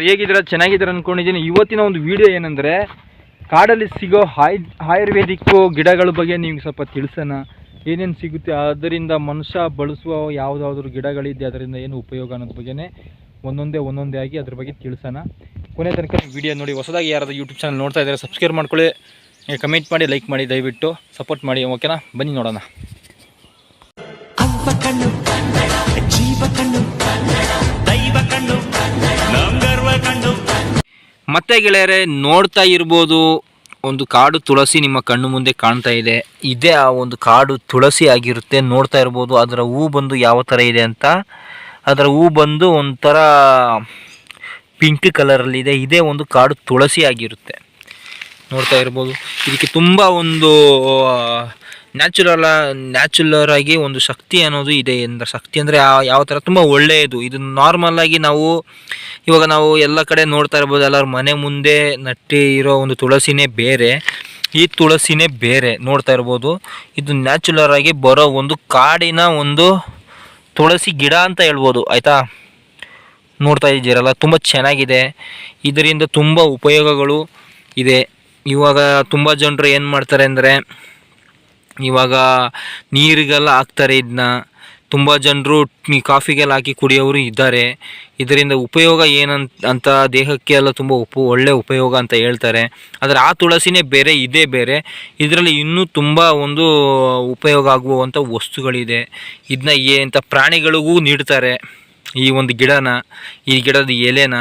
ಹೇಗಿದ್ದೀರಾ? ಚೆನ್ನಾಗಿದ್ದೀರಾ ಅನ್ಕೊಂಡಿದ್ದೀನಿ. ಇವತ್ತಿನ ಒಂದು ವಿಡಿಯೋ ಏನಂದರೆ, ಕಾಡಲ್ಲಿ ಸಿಗೋ ಆಯುರ್ವೇದಿಕ್ ಗಿಡಗಳ ಬಗ್ಗೆ ನಿಮ್ಗೆ ಸ್ವಲ್ಪ ತಿಳಿಸೋಣ. ಏನೇನು ಸಿಗುತ್ತೆ, ಅದರಿಂದ ಮನುಷ್ಯ ಬಳಸುವ ಯಾವುದಾದ್ರೂ ಗಿಡಗಳಿದೆ, ಅದರಿಂದ ಏನು ಉಪಯೋಗ ಅನ್ನೋದ್ರ ಬಗ್ಗೆನೇ ಒಂದೊಂದೇ ಆಗಿ ಅದ್ರ ಬಗ್ಗೆ ತಿಳಿಸೋಣ. ಕೊನೆ ತನಕ ವಿಡಿಯೋ ನೋಡಿ. ಹೊಸದಾಗಿ ಯಾರಾದರೂ ಯೂಟ್ಯೂಬ್ ಚಾನಲ್ ನೋಡ್ತಾ ಇದ್ದಾರೆ ಸಬ್ಸ್ಕ್ರೈಬ್ ಮಾಡ್ಕೊಳ್ಳಿ, ಕಮೆಂಟ್ ಮಾಡಿ, ಲೈಕ್ ಮಾಡಿ, ದಯವಿಟ್ಟು ಸಪೋರ್ಟ್ ಮಾಡಿ. ಓಕೆನಾ? ಬನ್ನಿ ನೋಡೋಣ. ಮತ್ತೆ ಗೆಳೆಯರೆ, ನೋಡ್ತಾ ಇರ್ಬೋದು ಒಂದು ಕಾಡು ತುಳಸಿ ನಿಮ್ಮ ಕಣ್ಣು ಮುಂದೆ ಕಾಣ್ತಾ ಇದೆ. ಇದೇ ಆ ಒಂದು ಕಾಡು ತುಳಸಿ ಆಗಿರುತ್ತೆ. ನೋಡ್ತಾ ಇರ್ಬೋದು ಅದರ ಹೂ ಬಂದು ಯಾವ ಥರ ಇದೆ ಅಂತ. ಅದರ ಹೂ ಬಂದು ಒಂಥರ ಪಿಂಕ್ ಕಲರಲ್ಲಿದೆ. ಇದೇ ಒಂದು ಕಾಡು ತುಳಸಿ ಆಗಿರುತ್ತೆ. ನೋಡ್ತಾ ಇರ್ಬೋದು. ಇದಕ್ಕೆ ತುಂಬ ಒಂದು ನ್ಯಾಚುರಲ್ ಆಗಿ ಒಂದು ಶಕ್ತಿ ಅನ್ನೋದು ಇದೆ. ಶಕ್ತಿ ಅಂದರೆ ಯಾವ ಥರ ತುಂಬ ಒಳ್ಳೆಯದು. ಇದು ನಾರ್ಮಲಾಗಿ ಇವಾಗ ನಾವು ಎಲ್ಲ ಕಡೆ ನೋಡ್ತಾ ಇರ್ಬೋದು, ಎಲ್ಲರ ಮನೆ ಮುಂದೆ ನಟ್ಟಿ ಇರೋ ಒಂದು ತುಳಸಿನೇ ಬೇರೆ, ಈ ತುಳಸಿನೇ ಬೇರೆ. ನೋಡ್ತಾ ಇರ್ಬೋದು, ಇದು ನ್ಯಾಚುರಲ್ ಆಗಿ ಬರೋ ಒಂದು ಕಾಡಿನ ಒಂದು ತುಳಸಿ ಗಿಡ ಅಂತ ಹೇಳ್ಬೋದು. ಆಯಿತಾ? ನೋಡ್ತಾ ಇದ್ದೀರಲ್ಲ, ತುಂಬ ಚೆನ್ನಾಗಿದೆ. ಇದರಿಂದ ತುಂಬ ಉಪಯೋಗಗಳು ಇದೆ. ಇವಾಗ ತುಂಬ ಜನರು ಏನು ಮಾಡ್ತಾರೆ ಅಂದರೆ, ಇವಾಗ ನೀರಿಗೆಲ್ಲ ಹಾಕ್ತಾರೆ. ಇದನ್ನ ತುಂಬ ಜನರು ಕಾಫಿಗೆಲ್ಲ ಹಾಕಿ ಕುಡಿಯೋರು ಇದ್ದಾರೆ. ಇದರಿಂದ ಉಪಯೋಗ ಏನಂತ ದೇಹಕ್ಕೆ ಎಲ್ಲ ತುಂಬ ಒಳ್ಳೆ ಉಪಯೋಗ ಅಂತ ಹೇಳ್ತಾರೆ. ಆದರೆ ಆ ತುಳಸಿನೇ ಬೇರೆ, ಇದೇ ಬೇರೆ. ಇದರಲ್ಲಿ ಇನ್ನೂ ತುಂಬ ಒಂದು ಉಪಯೋಗ ಆಗುವಂಥ ವಸ್ತುಗಳಿದೆ. ಇದನ್ನ ಎಂಥ ಪ್ರಾಣಿಗಳಿಗೂ ನೀಡ್ತಾರೆ. ಈ ಒಂದು ಈ ಗಿಡದ ಎಲೆನ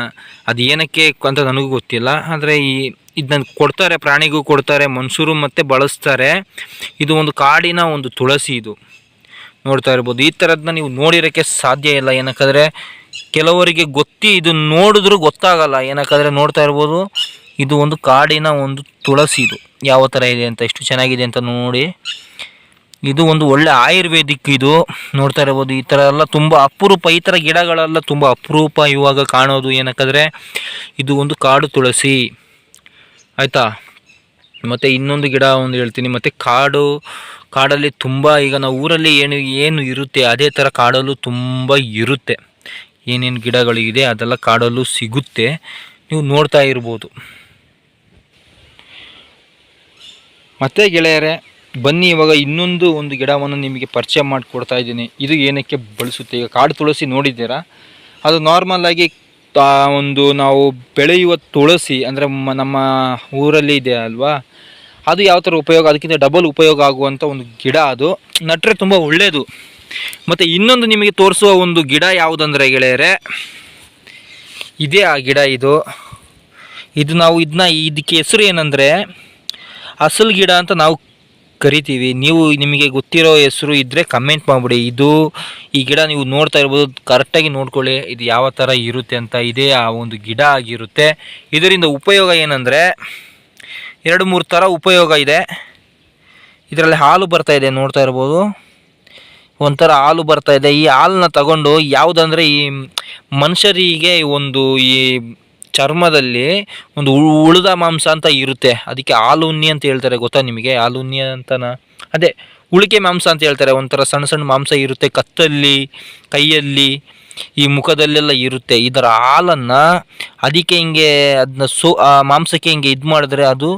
ಅದು ಏನಕ್ಕೆ ಅಂತ ನನಗೂ ಗೊತ್ತಿಲ್ಲ. ಆದರೆ ಇದನ್ನ ಕೊಡ್ತಾರೆ, ಪ್ರಾಣಿಗೂ ಕೊಡ್ತಾರೆ, ಮನುಷ್ಯರು ಮತ್ತೆ ಬಳಸ್ತಾರೆ. ಇದು ಒಂದು ಕಾಡಿನ ಒಂದು ತುಳಸಿ. ಇದು ನೋಡ್ತಾ ಇರ್ಬೋದು. ಈ ಥರದನ್ನ ನೀವು ನೋಡಿರೋಕ್ಕೆ ಸಾಧ್ಯ ಇಲ್ಲ. ಏನಕ್ಕಾದರೆ ಕೆಲವರಿಗೆ ಇದು ನೋಡಿದ್ರೂ ಗೊತ್ತಾಗಲ್ಲ. ಏನಕ್ಕಾದರೆ ನೋಡ್ತಾ ಇರ್ಬೋದು, ಇದು ಒಂದು ಕಾಡಿನ ಒಂದು ತುಳಸಿ. ಇದು ಯಾವ ಥರ ಇದೆ ಅಂತ, ಎಷ್ಟು ಚೆನ್ನಾಗಿದೆ ಅಂತ ನೋಡಿ. ಇದು ಒಂದು ಒಳ್ಳೆ ಆಯುರ್ವೇದಿಕ್. ಇದು ನೋಡ್ತಾ ಇರ್ಬೋದು. ಈ ಥರ ಎಲ್ಲ ತುಂಬ ಅಪರೂಪ. ಈ ಥರ ಗಿಡಗಳೆಲ್ಲ ತುಂಬ ಅಪರೂಪ ಇವಾಗ ಕಾಣೋದು. ಏನಕ್ಕಾದರೆ ಇದು ಒಂದು ಕಾಡು ತುಳಸಿ. ಆಯಿತಾ? ಮತ್ತು ಇನ್ನೊಂದು ಗಿಡ ಒಂದು ಹೇಳ್ತೀನಿ. ಮತ್ತು ಕಾಡಲ್ಲಿ ತುಂಬ, ಈಗ ನಾವು ಊರಲ್ಲಿ ಏನು ಇರುತ್ತೆ ಅದೇ ಥರ ಕಾಡಲ್ಲೂ ತುಂಬ ಇರುತ್ತೆ. ಏನೇನು ಗಿಡಗಳಿದೆ ಅದೆಲ್ಲ ಕಾಡಲ್ಲೂ ಸಿಗುತ್ತೆ. ನೀವು ನೋಡ್ತಾ ಇರ್ಬೋದು. ಮತ್ತು ಗೆಳೆಯರೆ, ಬನ್ನಿ ಇವಾಗ ಇನ್ನೊಂದು ಗಿಡವನ್ನು ನಿಮಗೆ ಪರಿಚಯ ಮಾಡಿಕೊಡ್ತಾ ಇದ್ದೀನಿ. ಇದು ಏನಕ್ಕೆ ಬಳಸುತ್ತೆ? ಈಗ ಕಾಡು ತುಳಸಿ ನೋಡಿದ್ದೀರಾ, ಅದು ನಾರ್ಮಲಾಗಿ ನಾವು ಬೆಳೆಯುವ ತುಳಸಿ ಅಂದರೆ ನಮ್ಮ ಊರಲ್ಲಿ ಇದೆ ಅಲ್ವಾ, ಅದು ಯಾವ ಥರ ಉಪಯೋಗ, ಅದಕ್ಕಿಂತ ಡಬಲ್ ಉಪಯೋಗ ಆಗುವಂಥ ಒಂದು ಗಿಡ. ಅದು ನಟ್ರೆ ತುಂಬ ಒಳ್ಳೆಯದು. ಮತ್ತು ಇನ್ನೊಂದು ನಿಮಗೆ ತೋರಿಸುವ ಒಂದು ಗಿಡ ಯಾವುದಂದರೆ ಗೆಳೆಯರೆ, ಇದೇ ಆ ಗಿಡ. ಇದು ನಾವು ಇದಕ್ಕೆ ಹೆಸರು ಏನಂದರೆ ಅಸಲು ಗಿಡ ಅಂತ ನಾವು ಕರಿತೀವಿ. ನಿಮಗೆ ಗೊತ್ತಿರೋ ಹೆಸರು ಇದ್ದರೆ ಕಮೆಂಟ್ ಮಾಡಿಬಿಡಿ. ಈ ಗಿಡ ನೀವು ನೋಡ್ತಾ ಇರ್ಬೋದು, ಕರೆಕ್ಟಾಗಿ ನೋಡ್ಕೊಳ್ಳಿ ಇದು ಯಾವ ಥರ ಇರುತ್ತೆ ಅಂತ. ಇದೇ ಆ ಒಂದು ಗಿಡ ಆಗಿರುತ್ತೆ. ಇದರಿಂದ ಉಪಯೋಗ ಏನಂದರೆ 2-3 ಥರ ಉಪಯೋಗ ಇದೆ. ಇದರಲ್ಲಿ ಹಾಲು ಬರ್ತಾಯಿದೆ, ನೋಡ್ತಾ ಇರ್ಬೋದು. ಒಂಥರ ಹಾಲು ಬರ್ತಾಯಿದೆ. ಈ ಹಾಲನ್ನ ತಗೊಂಡು ಯಾವುದಂದರೆ, ಈ ಮನುಷ್ಯರಿಗೆ ಈ ಚರ್ಮದಲ್ಲಿ ಒಂದು ಉಳಿದ ಮಾಂಸ ಅಂತ ಇರುತ್ತೆ, ಅದಕ್ಕೆ ಹಾಲು ಉಣ್ಣಿ ಅಂತ ಹೇಳ್ತಾರೆ. ಗೊತ್ತಾ ನಿಮಗೆ? ಹಾಲು ಉಣ್ಣಿ ಅಂತನ, ಅದೇ ಉಳಿಕೆ ಮಾಂಸ ಅಂತ ಹೇಳ್ತಾರೆ. ಒಂಥರ ಸಣ್ಣ ಸಣ್ಣ ಮಾಂಸ ಇರುತ್ತೆ ಕತ್ತಲ್ಲಿ, ಕೈಯಲ್ಲಿ, ಈ ಮುಖದಲ್ಲೆಲ್ಲ ಇರುತ್ತೆ. ಇದರ ಹಾಲನ್ನು ಅದಕ್ಕೆ ಹಿಂಗೆ ಅದನ್ನ ಆ ಮಾಂಸಕ್ಕೆ ಹಿಂಗೆ ಇದು ಮಾಡಿದ್ರೆ ಅದು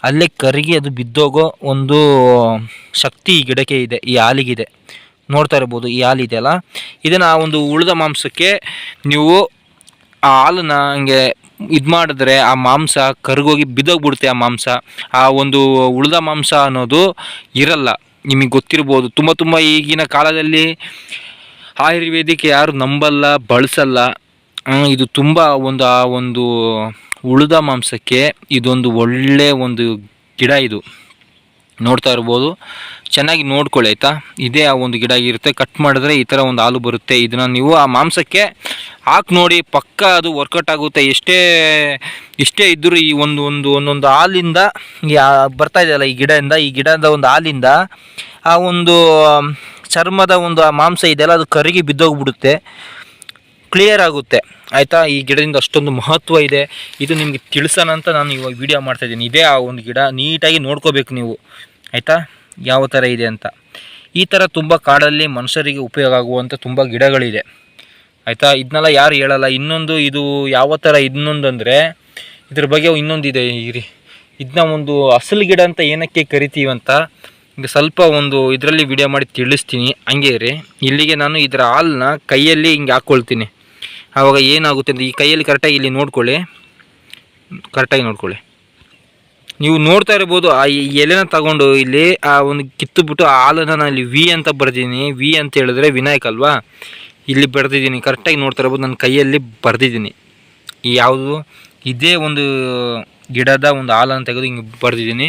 ಅಲ್ಲೇ ಕರಗಿ ಅದು ಬಿದ್ದೋಗೋ ಒಂದು ಶಕ್ತಿ ಈ ಗಿಡಕ್ಕೆ ಇದೆ, ಈ ಹಾಲಿಗಿದೆ. ನೋಡ್ತಾ ಇರ್ಬೋದು, ಈ ಹಾಲಿದೆಯಲ್ಲ, ಇದನ್ನು ಆ ಒಂದು ಉಳಿದ ಮಾಂಸಕ್ಕೆ ನೀವು ಆ ಹಾಲನ್ನ ಹಿಂಗೆ ಇದು ಮಾಡಿದ್ರೆ ಆ ಮಾಂಸ ಕರಗೋಗಿ ಬಿದ್ದೋಗ್ಬಿಡುತ್ತೆ. ಆ ಮಾಂಸ, ಆ ಒಂದು ಉಳಿದ ಮಾಂಸ ಅನ್ನೋದು ಇರಲ್ಲ. ನಿಮಗೆ ಗೊತ್ತಿರ್ಬೋದು, ತುಂಬ ಈಗಿನ ಕಾಲದಲ್ಲಿ ಆಯುರ್ವೇದಿಕ್ ಯಾರು ನಂಬಲ್ಲ, ಬಳಸಲ್ಲ. ಇದು ತುಂಬ ಆ ಒಂದು ಉಳಿದ ಮಾಂಸಕ್ಕೆ ಇದೊಂದು ಒಳ್ಳೆ ಒಂದು ಗಿಡ. ಇದು ನೋಡ್ತಾ ಇರ್ಬೋದು, ಚೆನ್ನಾಗಿ ನೋಡ್ಕೊಳ್ಳಿ ಆಯಿತಾ? ಇದೇ ಆ ಒಂದು ಗಿಡ ಇರುತ್ತೆ. ಕಟ್ ಮಾಡಿದ್ರೆ ಈ ಥರ ಒಂದು ಹಾಲು ಬರುತ್ತೆ. ಇದನ್ನು ನೀವು ಆ ಮಾಂಸಕ್ಕೆ ಹಾಕಿ ನೋಡಿ, ಪಕ್ಕ ಅದು ವರ್ಕೌಟ್ ಆಗುತ್ತೆ. ಎಷ್ಟೇ ಇದ್ದರೂ ಈ ಒಂದೊಂದು ಹಾಲಿಂದ ಬರ್ತಾ ಇದೆಯಲ್ಲ ಈ ಗಿಡದ ಒಂದು ಹಾಲಿಂದ ಆ ಒಂದು ಚರ್ಮದ ಒಂದು ಆ ಮಾಂಸ ಇದೆಯಲ್ಲ, ಅದು ಕರಗಿ ಬಿದ್ದೋಗ್ಬಿಡುತ್ತೆ, ಕ್ಲಿಯರ್ ಆಗುತ್ತೆ. ಆಯಿತಾ? ಈ ಗಿಡದಿಂದ ಅಷ್ಟೊಂದು ಮಹತ್ವ ಇದೆ. ಇದು ನಿಮಗೆ ತಿಳಿಸೋಣ ಅಂತ ನಾನು ಇವಾಗ ವಿಡಿಯೋ ಮಾಡ್ತಾಯಿದ್ದೀನಿ. ಇದೇ ಆ ಒಂದು ಗಿಡ, ನೀಟಾಗಿ ನೋಡ್ಕೋಬೇಕು ನೀವು. ಆಯಿತಾ? ಯಾವ ಥರ ಇದೆ ಅಂತ. ಈ ಥರ ತುಂಬ ಕಾಡಲ್ಲಿ ಮನುಷ್ಯರಿಗೆ ಉಪಯೋಗ ಆಗುವಂಥ ತುಂಬ ಗಿಡಗಳಿದೆ. ಆಯಿತಾ. ಇದನ್ನೆಲ್ಲ ಯಾರು ಹೇಳಲ್ಲ. ಇನ್ನೊಂದು ಇದು ಯಾವ ಥರ ಇನ್ನೊಂದು ಅಂದರೆ ಇದ್ರ ಬಗ್ಗೆ ಇನ್ನೊಂದಿದೆ ಇರಿ. ಇದನ್ನ ಒಂದು ಅಸಲು ಗಿಡ ಅಂತ ಏನಕ್ಕೆ ಕರಿತೀವಂತ ಈಗ ಸ್ವಲ್ಪ ಒಂದು ಇದರಲ್ಲಿ ವಿಡಿಯೋ ಮಾಡಿ ತಿಳಿಸ್ತೀನಿ, ಹಂಗೆ ರೀ. ಇಲ್ಲಿಗೆ ನಾನು ಇದರ ಹಾಲನ್ನ ಕೈಯಲ್ಲಿ ಹಿಂಗೆ ಹಾಕ್ಕೊಳ್ತೀನಿ. ಆವಾಗ ಏನಾಗುತ್ತೆ ಅಂತ ಈ ಕೈಯಲ್ಲಿ ಕರೆಕ್ಟಾಗಿ ಇಲ್ಲಿ ನೋಡ್ಕೊಳ್ಳಿ, ಕರೆಕ್ಟಾಗಿ ನೋಡ್ಕೊಳ್ಳಿ. ನೀವು ನೋಡ್ತಾ ಇರ್ಬೋದು ಆ ಎಲೆನ ತಗೊಂಡು ಇಲ್ಲಿ ಆ ಒಂದು ಕಿತ್ತುಬಿಟ್ಟು ಆ ಹಾಲನ್ನು ನಾನು ಇಲ್ಲಿ ವಿ ಅಂತ ಬರ್ದಿದ್ದೀನಿ. ವಿ ಅಂತ ಹೇಳಿದ್ರೆ ವಿನಾಯಕ್ ಅಲ್ವಾ, ಇಲ್ಲಿ ಬರೆದಿದ್ದೀನಿ. ಕರೆಕ್ಟಾಗಿ ನೋಡ್ತಾ ಇರ್ಬೋದು ನನ್ನ ಕೈಯಲ್ಲಿ ಬರೆದಿದ್ದೀನಿ. ಈ ಯಾವುದು ಇದೇ ಒಂದು ಗಿಡದ ಒಂದು ಹಾಲನ್ನು ತೆಗೆದು ಹಿಂಗೆ ಬರೆದಿದ್ದೀನಿ.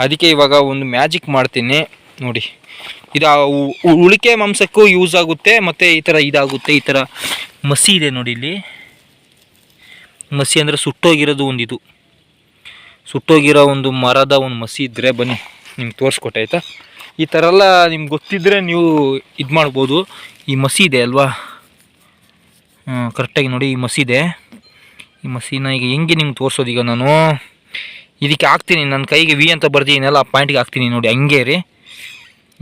ಅದಕ್ಕೆ ಇವಾಗ ಒಂದು ಮ್ಯಾಜಿಕ್ ಮಾಡ್ತೀನಿ ನೋಡಿ. ಇದು ಉಳಿಕೆ ಮಾಂಸಕ್ಕೂ ಯೂಸ್ ಆಗುತ್ತೆ, ಮತ್ತು ಈ ಥರ ಇದಾಗುತ್ತೆ. ಈ ಥರ ಮಸಿ ಇದೆ ನೋಡಿ ಇಲ್ಲಿ. ಮಸಿ ಅಂದರೆ ಸುಟ್ಟೋಗಿರೋದು ಒಂದು ಇದು, ಸುಟ್ಟೋಗಿರೋ ಒಂದು ಮರದ ಒಂದು ಮಸಿ ಇದ್ದರೆ ಬನ್ನಿ ನಿಮ್ಗೆ ತೋರಿಸ್ಕೊಟ್ಟೆ ಆಯಿತಾ. ಈ ಥರ ಎಲ್ಲ ನಿಮ್ಗೆ ಗೊತ್ತಿದ್ದರೆ ನೀವು ಇದು ಮಾಡ್ಬೋದು. ಈ ಮಸಿ ಇದೆ ಅಲ್ವಾ, ಕರೆಕ್ಟಾಗಿ ನೋಡಿ ಈ ಮಸಿ ಇದೆ. ಈ ಮಸಿನ ಈಗ ಹೆಂಗೆ ನಿಮ್ಗೆ ತೋರಿಸೋದು, ಈಗ ನಾನು ಇದಕ್ಕೆ ಹಾಕ್ತೀನಿ, ನನ್ನ ಕೈಗೆ ವಿ ಅಂತ ಬರ್ದಿದ್ದೀನಲ್ಲ ಆ ಪಾಯಿಂಟಿಗೆ ಹಾಕ್ತೀನಿ ನೋಡಿ. ಹಂಗೆ ರೀ,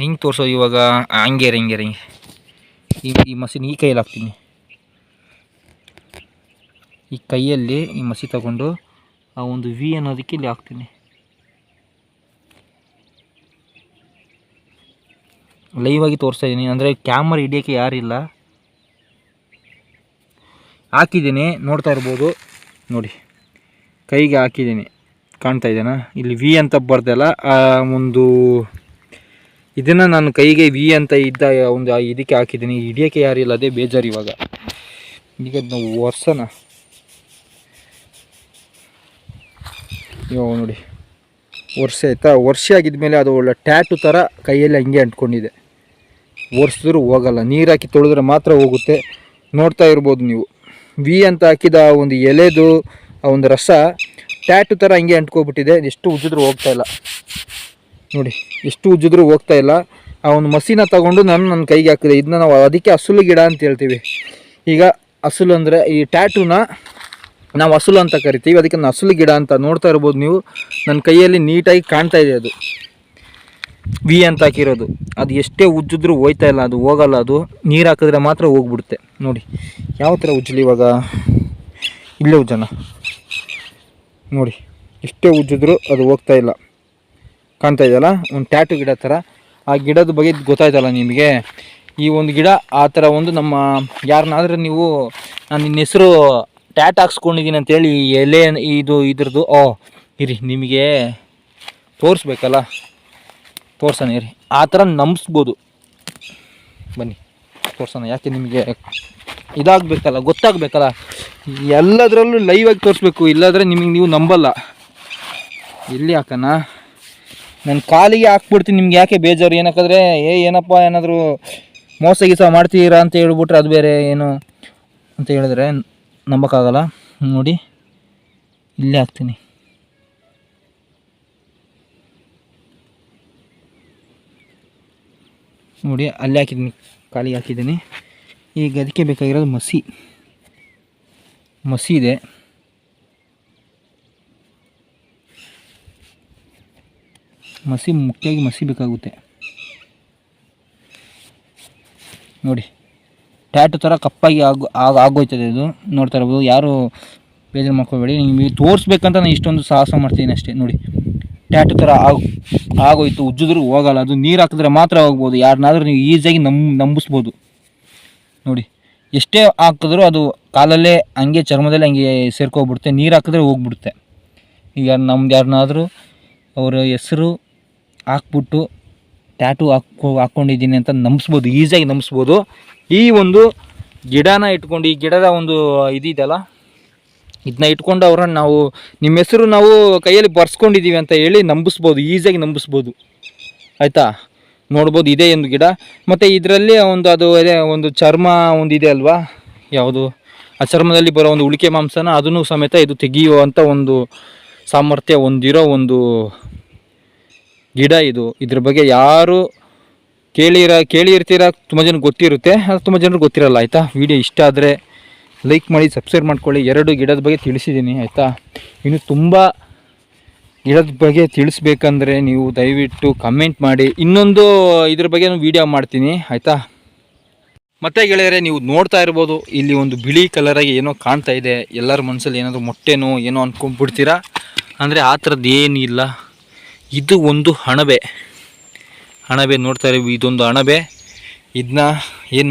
ಹಿಂಗೆ ತೋರಿಸೋದು ಇವಾಗ. ಹಂಗೆ ರೀ, ಹಿಂಗೆ ರೀ, ಈ ಮಸಿನ ಈ ಕೈಯಲ್ಲಿ ಹಾಕ್ತೀನಿ. ಈ ಕೈಯಲ್ಲಿ ಈ ಮಸಿ ತಗೊಂಡು ಆ ಒಂದು ವಿ ಅನ್ನೋದಕ್ಕೆ ಇಲ್ಲಿ ಹಾಕ್ತೀನಿ. ಲೈವ್ ಆಗಿ ತೋರಿಸ್ತಾ ಇದ್ದೀನಿ, ಅಂದರೆ ಕ್ಯಾಮರಾ ಹಿಡಿಯೋಕ್ಕೆ ಯಾರಿಲ್ಲ. ಹಾಕಿದ್ದೀನಿ, ನೋಡ್ತಾ ಇರ್ಬೋದು ನೋಡಿ. ಕೈಗೆ ಹಾಕಿದ್ದೀನಿ, ಕಾಣ್ತಾ ಇದೆನಾ ಇಲ್ಲಿ ವಿ ಅಂತ ಬರ್ದಲ್ಲ ಆ ಒಂದು ಇದನ್ನು ನಾನು ಕೈಗೆ ವಿ ಅಂತ ಇದ್ದ ಒಂದು ಇದಕ್ಕೆ ಹಾಕಿದ್ದೀನಿ. ಹಿಡಿಯೋಕ್ಕೆ ಯಾರಿಲ್ಲ, ಅದೇ ಬೇಜಾರು ಇವಾಗ. ಈಗ ನಾವು ವರ್ಷನ ಇವಾಗ ನೋಡಿ ವರ್ಷ ಆಯಿತಾ. ವರ್ಷ ಆಗಿದ್ಮೇಲೆ ಅದು ಒಳ್ಳೆ ಟ್ಯಾಟು ಥರ ಕೈಯಲ್ಲಿ ಹಂಗೆ ಅಂಟ್ಕೊಂಡಿದೆ. ಒರೆಸಿದ್ರೂ ಹೋಗಲ್ಲ, ನೀರು ಹಾಕಿ ತೊಳೆದ್ರೆ ಮಾತ್ರ ಹೋಗುತ್ತೆ. ನೋಡ್ತಾ ಇರ್ಬೋದು ನೀವು, ವಿ ಅಂತ ಹಾಕಿದ ಒಂದು ಎಲೆದು ಆ ಒಂದು ರಸ ಟ್ಯಾಟು ಥರ ಹಂಗೆ ಅಂಟ್ಕೊಬಿಟ್ಟಿದೆ. ಎಷ್ಟು ಉಜ್ಜಿದ್ರೂ ಹೋಗ್ತಾಯಿಲ್ಲ ನೋಡಿ, ಎಷ್ಟು ಉಜ್ಜಿದ್ರೂ ಹೋಗ್ತಾಯಿಲ್ಲ. ಆ ಒಂದು ಮಸಿನ ತಗೊಂಡು ನಾನು ನನ್ನ ಕೈಗೆ ಹಾಕಿದೆ. ಇದನ್ನ ನಾವು ಅದಕ್ಕೆ ಅಸಲು ಗಿಡ ಅಂತ ಹೇಳ್ತೀವಿ. ಈಗ ಅಸಲು ಅಂದರೆ ಈ ಟ್ಯಾಟುನ ನಾವು ಅಸಲು ಅಂತ ಕರಿತೀವಿ, ಅದಕ್ಕೆ ನಾನು ಅಸಲು ಗಿಡ ಅಂತ. ನೋಡ್ತಾ ಇರ್ಬೋದು ನೀವು, ನನ್ನ ಕೈಯಲ್ಲಿ ನೀಟಾಗಿ ಕಾಣ್ತಾ ಇದೆ ಅದು ವಿ ಅಂತ ಹಾಕಿರೋದು. ಅದು ಎಷ್ಟೇ ಉಜ್ಜಿದ್ರೂ ಹೋಯ್ತಾ ಇಲ್ಲ, ಅದು ಹೋಗಲ್ಲ. ಅದು ನೀರು ಹಾಕಿದ್ರೆ ಮಾತ್ರ ಹೋಗ್ಬಿಡುತ್ತೆ ನೋಡಿ. ಯಾವ ಥರ ಉಜ್ಜಲಿ ಇವಾಗ, ಇಲ್ಲೇ ಉಜ್ಜನ ನೋಡಿ. ಎಷ್ಟೇ ಉಜ್ಜಿದ್ರೂ ಅದು ಹೋಗ್ತಾ ಇಲ್ಲ, ಕಾಣ್ತಾ ಇದೆಯಲ್ಲ, ಒಂದು ಟ್ಯಾಟು ಗಿಡ ಥರ. ಆ ಗಿಡದ ಬಗ್ಗೆ ಗೊತ್ತಾಯ್ತಲ್ಲ ನಿಮಗೆ. ಈ ಒಂದು ಗಿಡ ಆ ಥರ ಒಂದು ನಮ್ಮ ಯಾರನ್ನಾದರೂ ನೀವು ನಾನು ನಿನ್ನ ಹೆಸರು ಟ್ಯಾಟ್ ಹಾಕ್ಸ್ಕೊಂಡಿದ್ದೀನಿ ಅಂತೇಳಿ ಎಲೆ ಇದ್ರದ್ದು ಇರಿ ನಿಮಗೆ ತೋರಿಸ್ಬೇಕಲ್ಲ, ತೋರ್ಸೋಣ ಇರಿ. ಆ ಥರ ನಂಬಿಸ್ಬೋದು, ಬನ್ನಿ ತೋರ್ಸೋಣ. ಯಾಕೆ ನಿಮಗೆ ಇದಾಗಬೇಕಲ್ಲ, ಗೊತ್ತಾಗಬೇಕಲ್ಲ. ಎಲ್ಲದರಲ್ಲೂ ಲೈವಾಗಿ ತೋರಿಸ್ಬೇಕು, ಇಲ್ಲಾಂದರೆ ನಿಮಗೆ ನೀವು ನಂಬಲ್ಲ. ಎಲ್ಲಿ ಹಾಕೋಣ, ನನ್ನ ಕಾಲಿಗೆ ಹಾಕ್ಬಿಡ್ತೀನಿ. ನಿಮ್ಗೆ ಯಾಕೆ ಬೇಜಾರು, ಏನಕ್ಕಾದ್ರೆ ಏನಪ್ಪ ಏನಾದರೂ ಮೋಸ ಗೀಸ ಮಾಡ್ತೀರಾ ಅಂತ ಹೇಳ್ಬಿಟ್ರೆ ಅದು ಬೇರೆ ಏನು ಅಂತ ಹೇಳಿದ್ರೆ ನಂಬೋಕ್ಕಾಗಲ್ಲ. ನೋಡಿ ಇಲ್ಲೇ ಹಾಕ್ತೀನಿ ನೋಡಿ, ಅಲ್ಲೇ ಹಾಕಿದ್ದೀನಿ, ಕಾಲಿಗೆ ಹಾಕಿದ್ದೀನಿ. ಈಗ ಅದಕ್ಕೆ ಬೇಕಾಗಿರೋದು ಮಸಿ ಇದೆ. ಮುಖ್ಯವಾಗಿ ಮಸಿ ಬೇಕಾಗುತ್ತೆ ನೋಡಿ. ಟ್ಯಾಟು ಥರ ಕಪ್ಪಾಗಿ ಆಗೋಯ್ತದೆ ಇದು, ನೋಡ್ತಾ ಇರ್ಬೋದು. ಯಾರು ಬೇಜಾರು ಮಾಡ್ಕೋಬೇಡಿ, ನಿಮಗೆ ತೋರಿಸ್ಬೇಕಂತ ನಾನು ಇಷ್ಟೊಂದು ಸಾಹಸ ಮಾಡ್ತೀನಿ ಅಷ್ಟೇ. ನೋಡಿ ಟ್ಯಾಟು ಥರ ಆಗೋಯ್ತು, ಉಜ್ಜಿದ್ರೂ ಹೋಗಲ್ಲ. ಅದು ನೀರು ಹಾಕಿದ್ರೆ ಮಾತ್ರ ಹೋಗ್ಬೋದು. ಯಾರನ್ನಾದ್ರೂ ನೀವು ಈಸಿಯಾಗಿ ನಂಬಿಸ್ಬೋದು ನೋಡಿ. ಎಷ್ಟೇ ಹಾಕಿದ್ರೂ ಅದು ಕಾಲಲ್ಲೇ ಹಂಗೆ ಚರ್ಮದಲ್ಲೇ ಹಂಗೆ ಸೇರ್ಕೊಬಿಡುತ್ತೆ. ನೀರು ಹಾಕಿದ್ರೆ ಹೋಗ್ಬಿಡುತ್ತೆ. ಈಗ ನಮ್ದು ಯಾರನ್ನಾದರೂ ಅವರ ಹೆಸರು ಹಾಕ್ಬಿಟ್ಟು ಟ್ಯಾಟು ಹಾಕ್ಕೊಂಡಿದ್ದೀನಿ ಅಂತ ನಂಬಿಸ್ಬೋದು, ಈಸಿಯಾಗಿ ನಂಬಿಸ್ಬೋದು. ಈ ಒಂದು ಗಿಡನ ಇಟ್ಕೊಂಡು, ಈ ಗಿಡದ ಒಂದು ಇದೆಯಲ್ಲ, ಇದನ್ನ ಇಟ್ಕೊಂಡು ಅವ್ರನ್ನ ನಾವು ನಿಮ್ಮ ಹೆಸರು ನಾವು ಕೈಯಲ್ಲಿ ಬರ್ಸ್ಕೊಂಡಿದ್ದೀವಿ ಅಂತ ಹೇಳಿ ನಂಬಿಸ್ಬೋದು, ಈಸಿಯಾಗಿ ನಂಬಿಸ್ಬೋದು ಆಯಿತಾ. ನೋಡ್ಬೋದು ಇದೇ ಒಂದು ಗಿಡ. ಮತ್ತು ಇದರಲ್ಲಿ ಒಂದು ಚರ್ಮ ಒಂದು ಇದೆ ಅಲ್ವಾ, ಯಾವುದು ಆ ಚರ್ಮದಲ್ಲಿ ಬರೋ ಒಂದು ಉಳಿಕೆ ಮಾಂಸನ ಅದನ್ನು ಸಮೇತ ಇದು ತೆಗೆಯುವಂಥ ಒಂದು ಸಾಮರ್ಥ್ಯ ಹೊಂದಿರೋ ಒಂದು ಗಿಡ ಇದು. ಇದ್ರ ಬಗ್ಗೆ ಯಾರು ಕೇಳಿರ್ತೀರ, ತುಂಬ ಜನಕ್ಕೆ ಗೊತ್ತಿರುತ್ತೆ, ಅದು ತುಂಬ ಜನರಿಗೆ ಗೊತ್ತಿರಲ್ಲ ಆಯಿತಾ. ವಿಡಿಯೋ ಇಷ್ಟ ಆದರೆ ಲೈಕ್ ಮಾಡಿ, ಸಬ್ಸ್ಕ್ರೈಬ್ ಮಾಡ್ಕೊಳ್ಳಿ. 2 ಗಿಡದ ಬಗ್ಗೆ ತಿಳಿಸಿದ್ದೀನಿ ಆಯಿತಾ. ಇನ್ನು ತುಂಬ ಗಿಡದ ಬಗ್ಗೆ ತಿಳಿಸ್ಬೇಕಂದ್ರೆ ನೀವು ದಯವಿಟ್ಟು ಕಮೆಂಟ್ ಮಾಡಿ. ಇನ್ನೊಂದು ಇದ್ರ ಬಗ್ಗೆ ವಿಡಿಯೋ ಮಾಡ್ತೀನಿ ಆಯಿತಾ. ಮತ್ತೆ ಗೆಳೆಯರೆ ನೀವು ನೋಡ್ತಾ ಇರ್ಬೋದು ಇಲ್ಲಿ ಒಂದು ಬಿಳಿ ಕಲರಾಗಿ ಏನೋ ಕಾಣ್ತಾ ಇದೆ. ಎಲ್ಲರ ಮನಸ್ಸಲ್ಲಿ ಏನಾದರೂ ಮೊಟ್ಟೆನೋ ಏನೋ ಅಂದ್ಕೊಂಡ್ಬಿಡ್ತೀರಾ, ಅಂದರೆ ಆ ಥರದ್ದು ಏನಿಲ್ಲ. ಇದು ಒಂದು ಅಣಬೆ ನೋಡ್ತಾ ಇದ್ದೀವಿ, ಇದೊಂದು ಅಣಬೆ. ಇದನ್ನ ಏನು